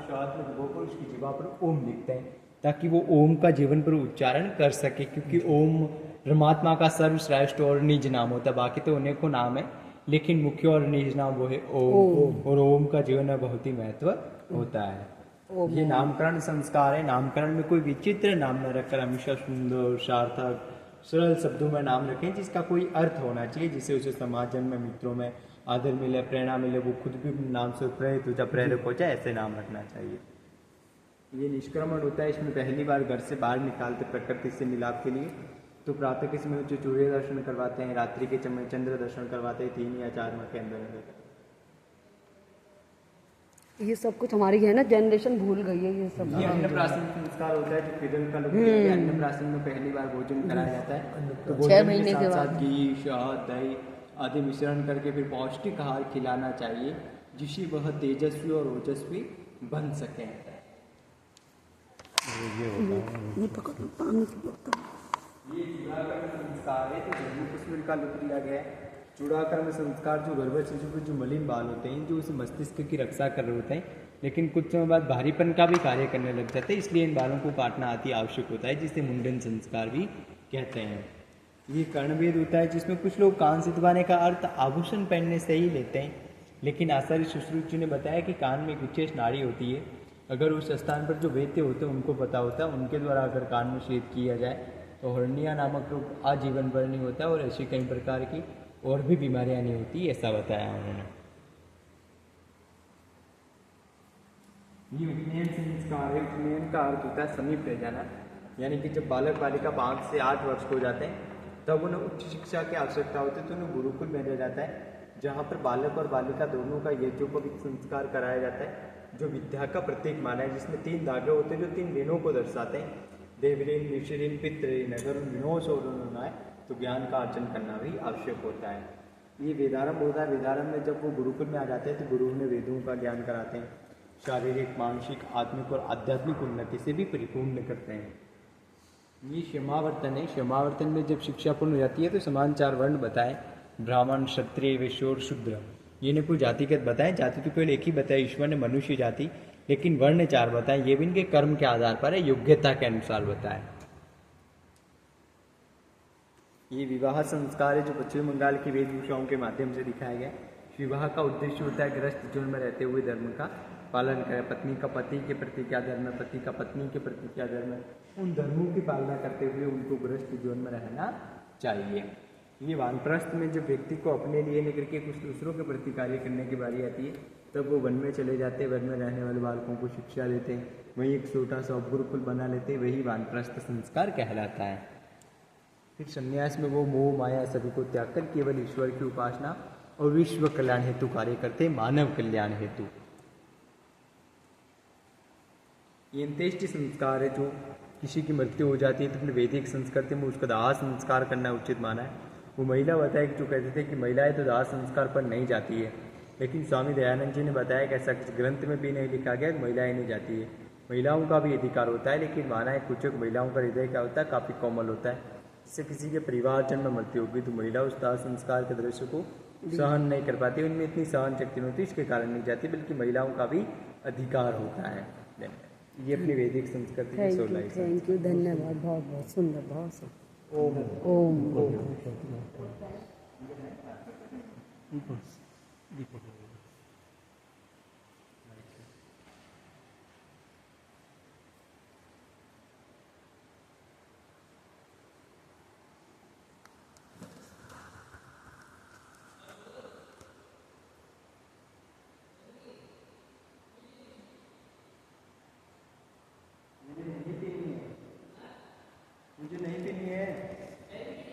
शुरुआत में डुबो कर उसकी जीवा पर ओम लिखते हैं, ताकि वो ओम का जीवन पर उच्चारण कर सके, क्योंकि ओम परमात्मा का सर्वश्रेष्ठ और निज नाम होता है। बाकी तो अनेकों नाम है, लेकिन मुख्य और निज नाम वो है ओम, और ओम का जीवन में बहुत ही महत्व होता है। ये नामकरण संस्कार है। नामकरण में कोई विचित्र नाम न रखकर हमेशा सुंदर, सार्थक, सरल शब्दों में नाम रखें, जिसका कोई अर्थ होना चाहिए, जिससे उसे समाजन में, मित्रों में आदर मिले, प्रेरणा मिले, वो खुद भी नाम से प्रेरित हो जाए, प्रेरक हो जाए, ऐसे नाम रखना चाहिए। ये निष्क्रमण होता है, इसमें पहली बार घर से बाहर निकालते प्रकृति से मिलाप के लिए। तो प्रातः के समय जो सूर्य दर्शन करवाते हैं, रात्रि के समय चंद्र दर्शन करवाते हैं, 3 या 4 माह के अंदर। ये सब कुछ हमारी है ना, जनरेशन भूल गई है ये सब। ये अन्नप्राशन संस्कार होता है, जो फिडल का लोग अन्नप्राशन में पहली बार भोजन कराया जाता है। तो 6 महीने के बाद घी, शहद, दही आदि मिश्रण करके फिर पौष्टिक आहार खिलाना चाहिए, जिससे वह तेजस्वी और ओजस्वी बन सके। ये चूड़ाकर्म संस्कार है, तो जम्मू कश्मीर का लुक दिया गया है। चूड़ाकर्म संस्कार जो गर्भ शिशु के जो मलिन बाल होते हैं, जो उस मस्तिष्क की रक्षा कर रहे होते हैं, लेकिन कुछ समय बाद भारीपन का भी कार्य करने लग जाते हैं, इसलिए इन बालों को काटना अति आवश्यक होता है, जिसे मुंडन संस्कार भी कहते हैं। ये कर्णवेद होता है, जिसमें कुछ लोग कान से दबाने का अर्थ आभूषण पहनने से ही लेते हैं, लेकिन आचार्य सुश्रुत जी ने बताया कि कान में एक विशेष नाड़ी होती है। अगर उस स्थान पर जो वैद्य होते हैं उनको पता होता है, उनके द्वारा अगर कान में छेद किया जाए तो हर्निया नामक रोग आजीवन भर नहीं होता, और ऐसी कई प्रकार की और भी बीमारियां नहीं होती, ऐसा बताया उन्होंने। ये उपनयन संस्कार है। उपनयन का अर्थ होता है समीप रह जाना, यानी कि जब बालक बालिका 5 से 8 वर्ष हो जाते हैं, तब उन्हें उच्च शिक्षा की आवश्यकता होती है, तो उन्हें गुरुकुल भेजा जाता है, जहाँ पर बालक और बालिका दोनों का यज्ञोपवीत संस्कार कराया जाता है, जो विद्या का प्रतीक माना है, जिसमें 3 धागे होते हैं जो 3 ऋणों को दर्शाते हैं, देवऋण, ऋषिऋण, पितृऋण। अगर उन ऋणों से होना है तो ज्ञान का अर्जन करना भी आवश्यक होता है। ये वेदारंभ होता है। वेदारंभ में जब वो गुरुकुल में आ जाते हैं तो गुरु उन्हें वेदों का ज्ञान कराते हैं, शारीरिक, मानसिक, आत्मिक और आध्यात्मिक उन्नति से भी परिपूर्ण करते हैं। ये क्षमावर्तन है। क्षमावर्तन में जब शिक्षा पूर्ण हो जाती है तो समान 4 वर्ण बताएं, ब्राह्मण, क्षत्रिय, वैश्य और शूद्र। ये ने कोई जातिगत बताएं, जाति तो केवल एक ही बताया, ईश्वर ने मनुष्य जाति, लेकिन वर्ण 4 बताएं। ये भी इनके कर्म के आधार पर है, योग्यता के अनुसार बताएं। ये विवाह संस्कार है, जो पश्चिम बंगाल की वेशभूषाओं के माध्यम से दिखाया गया। विवाह का उद्देश्य होता है गृहस्थ जीवन में रहते हुए धर्म का पालन करें। पत्नी का पति के प्रति क्या धर्म है, पति का पत्नी के प्रति क्या धर्म है, उन धर्मों की पालना करते हुए उनको गृहस्थ जीवन में रहना चाहिए। ये वानप्रस्थ में जब व्यक्ति को अपने लिए नहीं करके कुछ दूसरों के प्रति कार्य करने की बारी आती है, तब वो वन में चले जाते हैं, वन में रहने वाले बालकों को शिक्षा देते हैं, वहीं एक छोटा सा गुरुकुल बना लेते हैं, वही वानप्रस्थ संस्कार कहलाता है। फिर संन्यास में वो मोह माया सभी को त्याग कर केवल ईश्वर की उपासना और विश्व कल्याण हेतु कार्य करते हैं, मानव कल्याण हेतु। ये अंत्येष्टि संस्कार है, जो किसी की मृत्यु हो जाती है तो अपने वैदिक संस्कृति में उसका दाह संस्कार करना उचित माना है। वो महिला बताया कि जो कहते थे कि महिलाएं तो दाह संस्कार पर नहीं जाती है, लेकिन स्वामी दयानंद जी ने बताया कि ऐसा किसी ग्रंथ में भी नहीं लिखा गया कि महिलाएं नहीं जाती है। महिलाओं का भी अधिकार होता है, लेकिन माना है कुछ महिलाओं का हृदय क्या होता है, काफ़ी कोमल होता है। इससे किसी के परिवारजन में मृत्यु होगी तो महिला उस दाह संस्कार के दृश्य को सहन नहीं कर पाती, उनमें इतनी सहन शक्ति नहीं होती, इसके कारण नहीं जाती, बल्कि महिलाओं का भी अधिकार होता है। ये अपनी वैदिक संस्कृति की सोलाई। थैंक यू, धन्यवाद, बहुत बहुत सुंदर, बहुत सुंदर। ओम ओम।